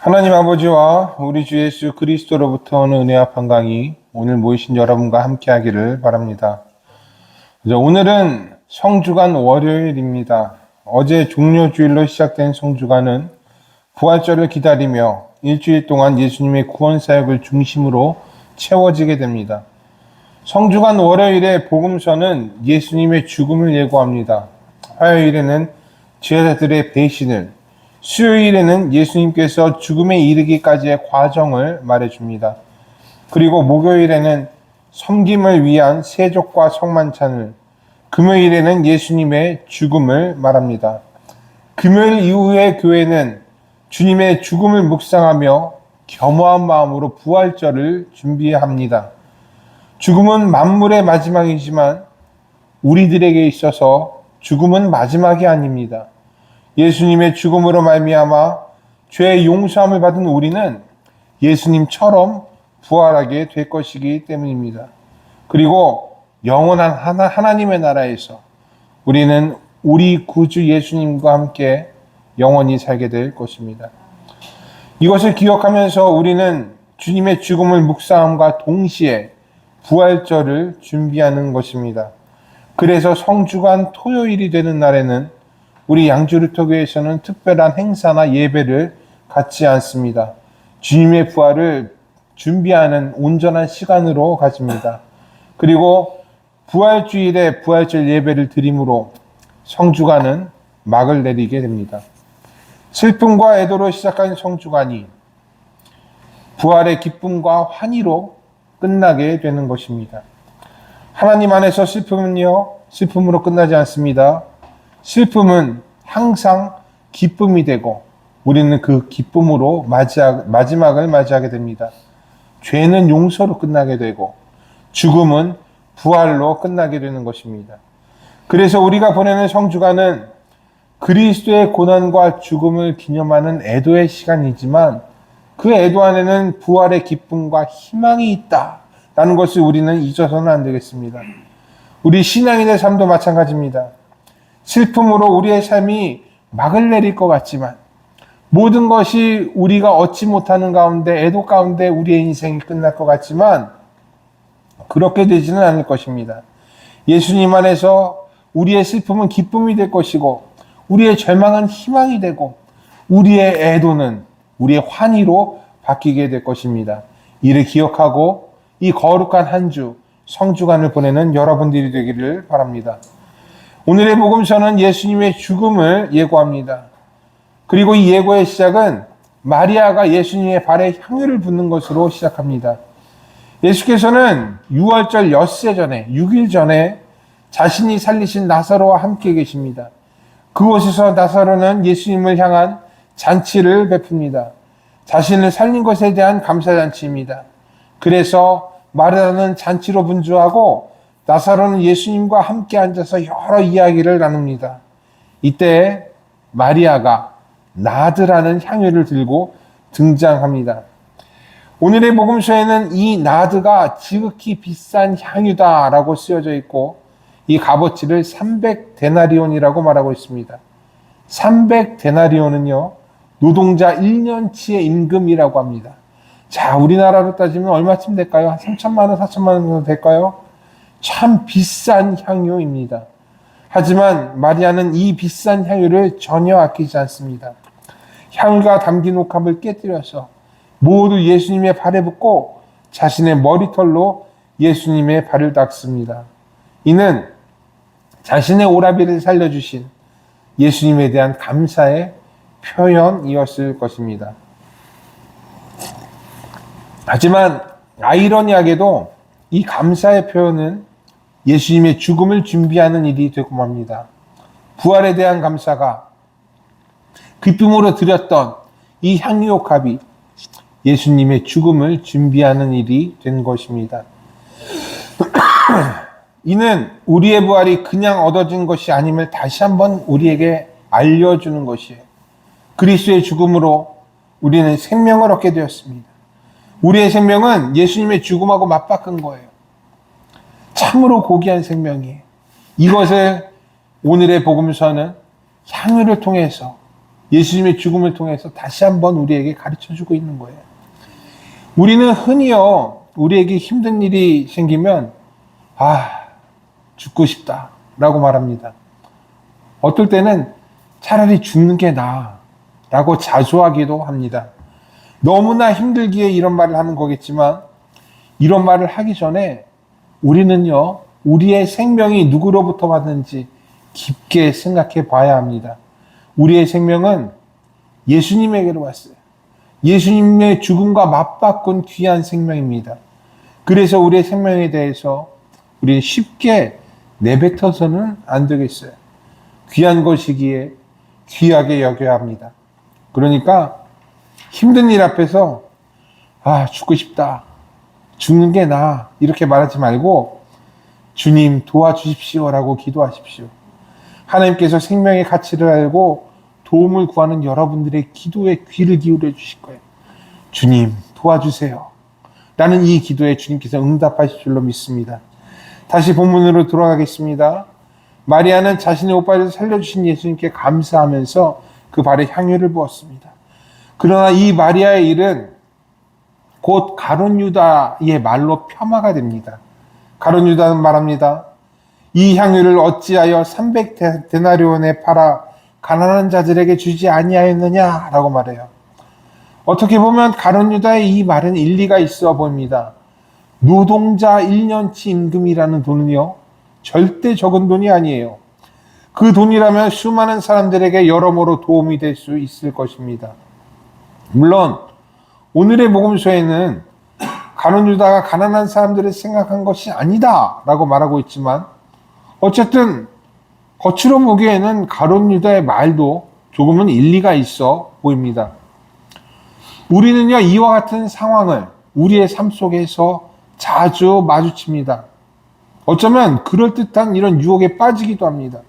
하나님 아버지와 우리 주 예수 그리스도로부터 오는 은혜와 평강이 오늘 모이신 여러분과 함께 하기를 바랍니다. 오늘은 성주간 월요일입니다. 어제 종료주일로 시작된 성주간은 부활절을 기다리며 일주일 동안 예수님의 구원 사역을 중심으로 채워지게 됩니다. 성주간 월요일의 복음서는 예수님의 죽음을 예고합니다. 화요일에는 제자들의 배신을, 수요일에는 예수님께서 죽음에 이르기까지의 과정을 말해줍니다. 그리고 목요일에는 섬김을 위한 세족과 성만찬을, 금요일에는 예수님의 죽음을 말합니다. 금요일 이후의 교회는 주님의 죽음을 묵상하며 겸허한 마음으로 부활절을 준비합니다. 죽음은 만물의 마지막이지만 우리들에게 있어서 죽음은 마지막이 아닙니다. 예수님의 죽음으로 말미암아 죄의 용서함을 받은 우리는 예수님처럼 부활하게 될 것이기 때문입니다. 그리고 영원한 하나님의 나라에서 우리는 우리 구주 예수님과 함께 영원히 살게 될 것입니다. 이것을 기억하면서 우리는 주님의 죽음을 묵상함과 동시에 부활절을 준비하는 것입니다. 그래서 성주간 토요일이 되는 날에는 우리 양주루터교에서는 특별한 행사나 예배를 갖지 않습니다. 주님의 부활을 준비하는 온전한 시간으로 가집니다. 그리고 부활주일에 부활절 예배를 드림으로 성주간은 막을 내리게 됩니다. 슬픔과 애도로 시작한 성주간이 부활의 기쁨과 환희로 끝나게 되는 것입니다. 하나님 안에서 슬픔으로 끝나지 않습니다. 슬픔은 항상 기쁨이 되고 우리는 그 기쁨으로 마지막을 맞이하게 됩니다. 죄는 용서로 끝나게 되고 죽음은 부활로 끝나게 되는 것입니다. 그래서 우리가 보내는 성주간은 그리스도의 고난과 죽음을 기념하는 애도의 시간이지만 그 애도 안에는 부활의 기쁨과 희망이 있다라는 것을 우리는 잊어서는 안 되겠습니다. 우리 신앙인의 삶도 마찬가지입니다. 슬픔으로 우리의 삶이 막을 내릴 것 같지만 모든 것이 우리가 얻지 못하는 가운데 애도 가운데 우리의 인생이 끝날 것 같지만 그렇게 되지는 않을 것입니다. 예수님 안에서 우리의 슬픔은 기쁨이 될 것이고 우리의 절망은 희망이 되고 우리의 애도는 우리의 환희로 바뀌게 될 것입니다. 이를 기억하고 이 거룩한 한 주 성주간을 보내는 여러분들이 되기를 바랍니다. 오늘의 복음서는 예수님의 죽음을 예고합니다. 그리고 이 예고의 시작은 마리아가 예수님의 발에 향유를 붓는 것으로 시작합니다. 예수께서는 6월절 엿새 전에 6일 전에 자신이 살리신 나사로와 함께 계십니다. 그곳에서 나사로는 예수님을 향한 잔치를 베풉니다. 자신을 살린 것에 대한 감사잔치입니다. 그래서 마리아는 잔치로 분주하고 나사로는 예수님과 함께 앉아서 여러 이야기를 나눕니다. 이때 마리아가 나드라는 향유를 들고 등장합니다. 오늘의 복음서에는 이 나드가 지극히 비싼 향유다라고 쓰여져 있고 이 값어치를 300데나리온이라고 말하고 있습니다. 300데나리온은요 노동자 1년치의 임금이라고 합니다. 자, 우리나라로 따지면 얼마쯤 될까요? 한 3천만 원, 4천만 원 정도 될까요? 참 비싼 향유입니다. 하지만 마리아는 이 비싼 향유를 전혀 아끼지 않습니다. 향유가 담긴 옥합을 깨뜨려서 모두 예수님의 발에 붓고 자신의 머리털로 예수님의 발을 닦습니다. 이는 자신의 오라비를 살려주신 예수님에 대한 감사의 표현이었을 것입니다. 하지만 아이러니하게도 이 감사의 표현은 예수님의 죽음을 준비하는 일이 되고 맙니다. 부활에 대한 감사가 기쁨으로 드렸던 이 향유옥합이 예수님의 죽음을 준비하는 일이 된 것입니다. 이는 우리의 부활이 그냥 얻어진 것이 아님을 다시 한번 우리에게 알려주는 것이에요. 그리스도의 죽음으로 우리는 생명을 얻게 되었습니다. 우리의 생명은 예수님의 죽음하고 맞바꾼 거예요. 참으로 고귀한 생명이에요. 이것을 오늘의 복음서는 향유를 통해서 예수님의 죽음을 통해서 다시 한번 우리에게 가르쳐주고 있는 거예요. 우리는 흔히요, 우리에게 힘든 일이 생기면 죽고 싶다 라고 말합니다. 어떨 때는 차라리 죽는 게 나아 라고 자수하기도 합니다. 너무나 힘들기에 이런 말을 하는 거겠지만, 이런 말을 하기 전에 우리는요, 우리의 생명이 누구로부터 왔는지 깊게 생각해 봐야 합니다. 우리의 생명은 예수님에게로 왔어요. 예수님의 죽음과 맞바꾼 귀한 생명입니다. 그래서 우리의 생명에 대해서 우리는 쉽게 내뱉어서는 안 되겠어요. 귀한 것이기에 귀하게 여겨야 합니다. 그러니까 힘든 일 앞에서 죽고 싶다, 죽는 게 나아 이렇게 말하지 말고 주님 도와주십시오라고 기도하십시오. 하나님께서 생명의 가치를 알고 도움을 구하는 여러분들의 기도에 귀를 기울여 주실 거예요. 주님 도와주세요 라는 이 기도에 주님께서 응답하실 줄로 믿습니다. 다시 본문으로 돌아가겠습니다. 마리아는 자신의 오빠를 살려주신 예수님께 감사하면서 그 발에 향유를 부었습니다. 그러나 이 마리아의 일은 곧 가룟 유다의 말로 폄하가 됩니다. 가룟 유다는 말합니다. 이 향유를 어찌하여 300데나리온에 팔아 가난한 자들에게 주지 아니하였느냐라고 말해요. 어떻게 보면 가룟 유다의 이 말은 일리가 있어 보입니다. 노동자 1년치 임금이라는 돈은요, 절대 적은 돈이 아니에요. 그 돈이라면 수많은 사람들에게 여러모로 도움이 될 수 있을 것입니다. 물론 오늘의 복음서에는 가룟 유다가 가난한 사람들을 생각한 것이 아니다 라고 말하고 있지만, 어쨌든 겉으로 보기에는 가룟 유다의 말도 조금은 일리가 있어 보입니다. 우리는요, 이와 같은 상황을 우리의 삶 속에서 자주 마주칩니다. 어쩌면 그럴듯한 이런 유혹에 빠지기도 합니다.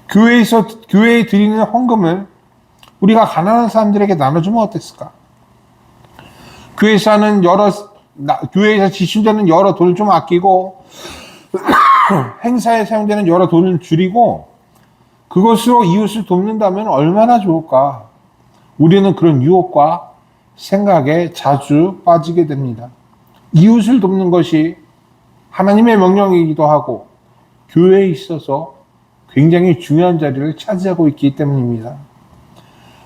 교회에 드리는 헌금을 우리가 가난한 사람들에게 나눠주면 어땠을까? 교회에서 지출되는 여러 돈을 좀 아끼고 행사에 사용되는 여러 돈을 줄이고 그것으로 이웃을 돕는다면 얼마나 좋을까? 우리는 그런 유혹과 생각에 자주 빠지게 됩니다. 이웃을 돕는 것이 하나님의 명령이기도 하고 교회에 있어서 굉장히 중요한 자리를 차지하고 있기 때문입니다.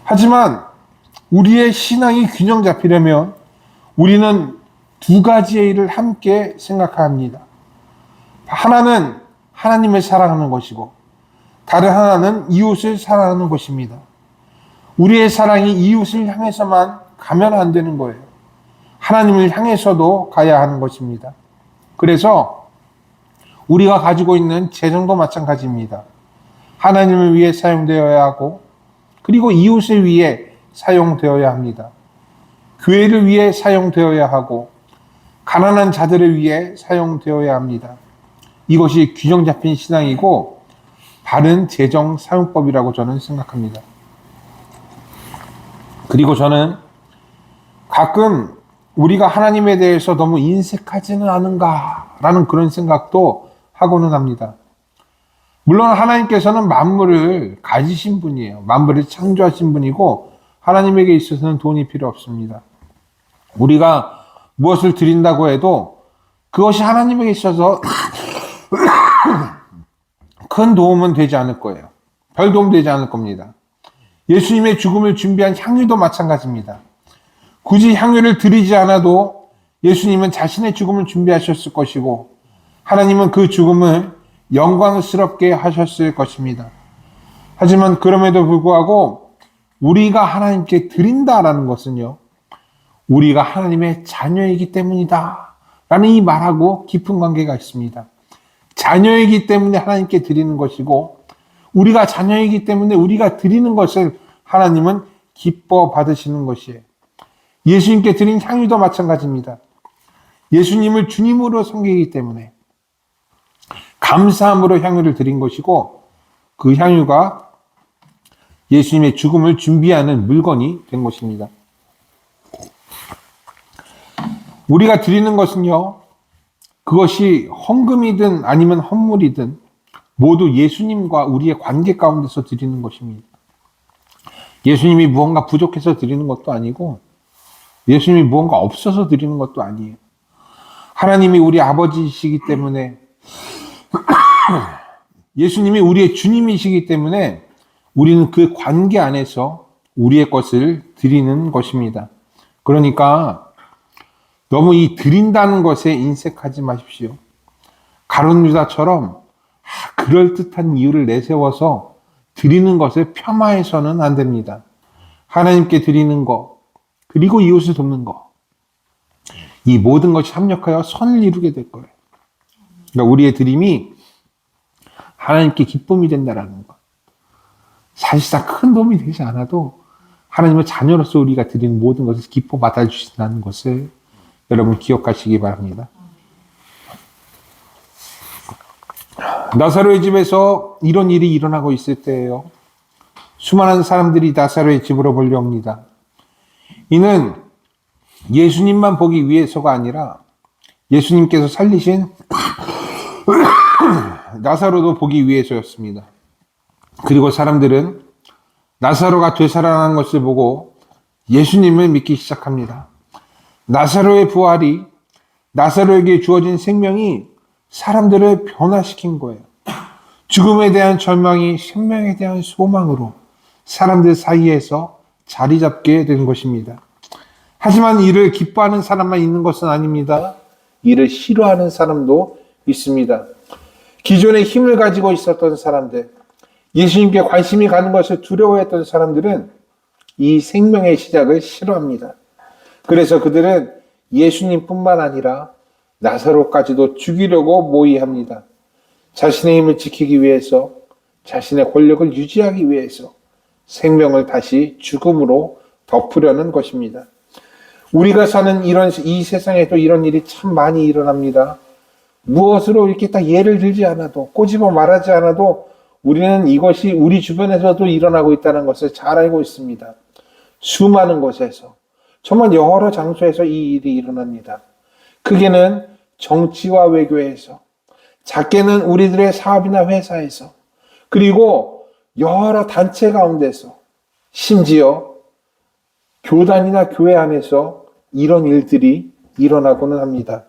하지만 우리의 신앙이 균형 잡히려면 우리는 두 가지의 일을 함께 생각합니다. 하나는 하나님을 사랑하는 것이고 다른 하나는 이웃을 사랑하는 것입니다. 우리의 사랑이 이웃을 향해서만 가면 안 되는 거예요. 하나님을 향해서도 가야 하는 것입니다. 그래서 우리가 가지고 있는 재정도 마찬가지입니다. 하나님을 위해 사용되어야 하고 그리고 이웃을 위해 사용되어야 합니다. 교회를 위해 사용되어야 하고 가난한 자들을 위해 사용되어야 합니다. 이것이 균형 잡힌 신앙이고 바른 재정 사용법이라고 저는 생각합니다. 그리고 저는 가끔 우리가 하나님에 대해서 너무 인색하지는 않은가라는 그런 생각도 하고는 합니다. 물론 하나님께서는 만물을 가지신 분이에요. 만물을 창조하신 분이고 하나님에게 있어서는 돈이 필요 없습니다. 우리가 무엇을 드린다고 해도 그것이 하나님에게 있어서 큰 도움은 되지 않을 거예요. 별 도움 되지 않을 겁니다. 예수님의 죽음을 준비한 향유도 마찬가지입니다. 굳이 향유를 드리지 않아도 예수님은 자신의 죽음을 준비하셨을 것이고 하나님은 그 죽음을 영광스럽게 하셨을 것입니다. 하지만 그럼에도 불구하고 우리가 하나님께 드린다라는 것은요, 우리가 하나님의 자녀이기 때문이다 라는 이 말하고 깊은 관계가 있습니다. 자녀이기 때문에 하나님께 드리는 것이고 우리가 자녀이기 때문에 우리가 드리는 것을 하나님은 기뻐 받으시는 것이에요. 예수님께 드린 향유도 마찬가지입니다. 예수님을 주님으로 섬기기 때문에 감사함으로 향유를 드린 것이고 그 향유가 예수님의 죽음을 준비하는 물건이 된 것입니다. 우리가 드리는 것은요, 그것이 헌금이든 아니면 헌물이든 모두 예수님과 우리의 관계 가운데서 드리는 것입니다. 예수님이 무언가 부족해서 드리는 것도 아니고 예수님이 무언가 없어서 드리는 것도 아니에요. 하나님이 우리 아버지이시기 때문에 예수님이 우리의 주님이시기 때문에 우리는 그 관계 안에서 우리의 것을 드리는 것입니다. 그러니까 너무 이 드린다는 것에 인색하지 마십시오. 가룟 유다처럼 그럴듯한 이유를 내세워서 드리는 것을 폄하해서는 안 됩니다. 하나님께 드리는 것, 그리고 이웃을 돕는 것, 이 모든 것이 합력하여 선을 이루게 될 거예요. 그러니까 우리의 드림이 하나님께 기쁨이 된다라는 것. 사실상 큰 도움이 되지 않아도 하나님의 자녀로서 우리가 드리는 모든 것을 기뻐 받아주신다는 것을 여러분 기억하시기 바랍니다. 나사로의 집에서 이런 일이 일어나고 있을 때예요. 수많은 사람들이 나사로의 집으로 몰려옵니다. 이는 예수님만 보기 위해서가 아니라 예수님께서 살리신 나사로도 보기 위해서였습니다. 그리고 사람들은 나사로가 되살아난 것을 보고 예수님을 믿기 시작합니다. 나사로의 부활이, 나사로에게 주어진 생명이 사람들을 변화시킨 거예요. 죽음에 대한 절망이 생명에 대한 소망으로 사람들 사이에서 자리 잡게 된 것입니다. 하지만 이를 기뻐하는 사람만 있는 것은 아닙니다. 이를 싫어하는 사람도 있습니다. 기존에 힘을 가지고 있었던 사람들, 예수님께 관심이 가는 것을 두려워했던 사람들은 이 생명의 시작을 싫어합니다. 그래서 그들은 예수님뿐만 아니라 나사로까지도 죽이려고 모의합니다. 자신의 힘을 지키기 위해서, 자신의 권력을 유지하기 위해서 생명을 다시 죽음으로 덮으려는 것입니다. 우리가 사는 이 세상에도 이런 일이 참 많이 일어납니다. 무엇으로 이렇게 딱 예를 들지 않아도, 꼬집어 말하지 않아도 우리는 이것이 우리 주변에서도 일어나고 있다는 것을 잘 알고 있습니다. 수많은 곳에서, 정말 여러 장소에서 이 일이 일어납니다. 크게는 정치와 외교에서, 작게는 우리들의 사업이나 회사에서, 그리고 여러 단체 가운데서, 심지어 교단이나 교회 안에서 이런 일들이 일어나고는 합니다.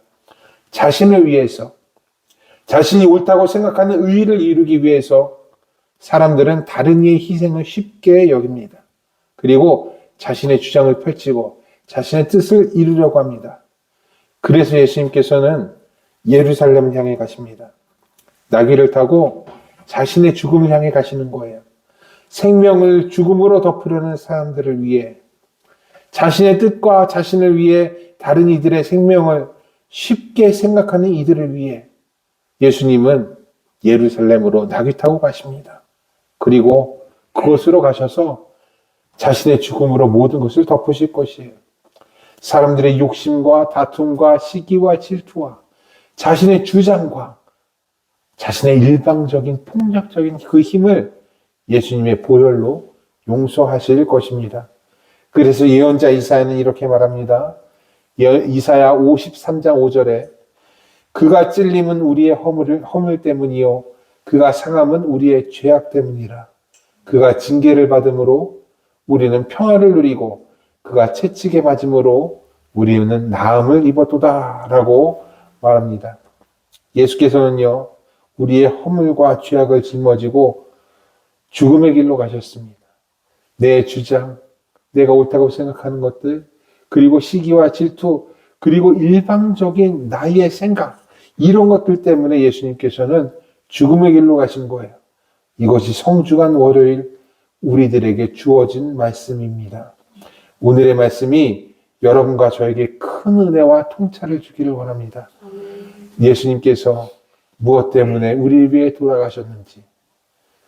자신을 위해서, 자신이 옳다고 생각하는 의의를 이루기 위해서 사람들은 다른 이의 희생을 쉽게 여깁니다. 그리고 자신의 주장을 펼치고 자신의 뜻을 이루려고 합니다. 그래서 예수님께서는 예루살렘을 향해 가십니다. 나귀를 타고 자신의 죽음을 향해 가시는 거예요. 생명을 죽음으로 덮으려는 사람들을 위해, 자신의 뜻과 자신을 위해 다른 이들의 생명을 쉽게 생각하는 이들을 위해 예수님은 예루살렘으로 나귀 타고 가십니다. 그리고 그곳으로 가셔서 자신의 죽음으로 모든 것을 덮으실 것이에요. 사람들의 욕심과 다툼과 시기와 질투와 자신의 주장과 자신의 일방적인 폭력적인 그 힘을 예수님의 보혈로 용서하실 것입니다. 그래서 예언자 이사야는 이렇게 말합니다. 이사야 53장 5절에 그가 찔림은 우리의 허물 때문이요 그가 상함은 우리의 죄악 때문이라. 그가 징계를 받음으로 우리는 평화를 누리고 그가 채찍에 맞음으로 우리는 나음을 입었도다 라고 말합니다. 예수께서는요 우리의 허물과 죄악을 짊어지고 죽음의 길로 가셨습니다. 내 주장, 내가 옳다고 생각하는 것들, 그리고 시기와 질투, 그리고 일방적인 나의 생각, 이런 것들 때문에 예수님께서는 죽음의 길로 가신 거예요. 이것이 성주간 월요일 우리들에게 주어진 말씀입니다. 오늘의 말씀이 여러분과 저에게 큰 은혜와 통찰을 주기를 원합니다. 예수님께서 무엇 때문에 우리를 위해 돌아가셨는지,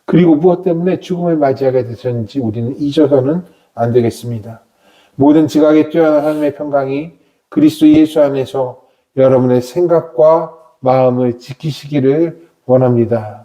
그리고 무엇 때문에 죽음을 맞이하게 되셨는지 우리는 잊어서는 안 되겠습니다. 모든 지각에 뛰어난 하나님의 평강이 그리스도 예수 안에서 여러분의 생각과 마음을 지키시기를 원합니다.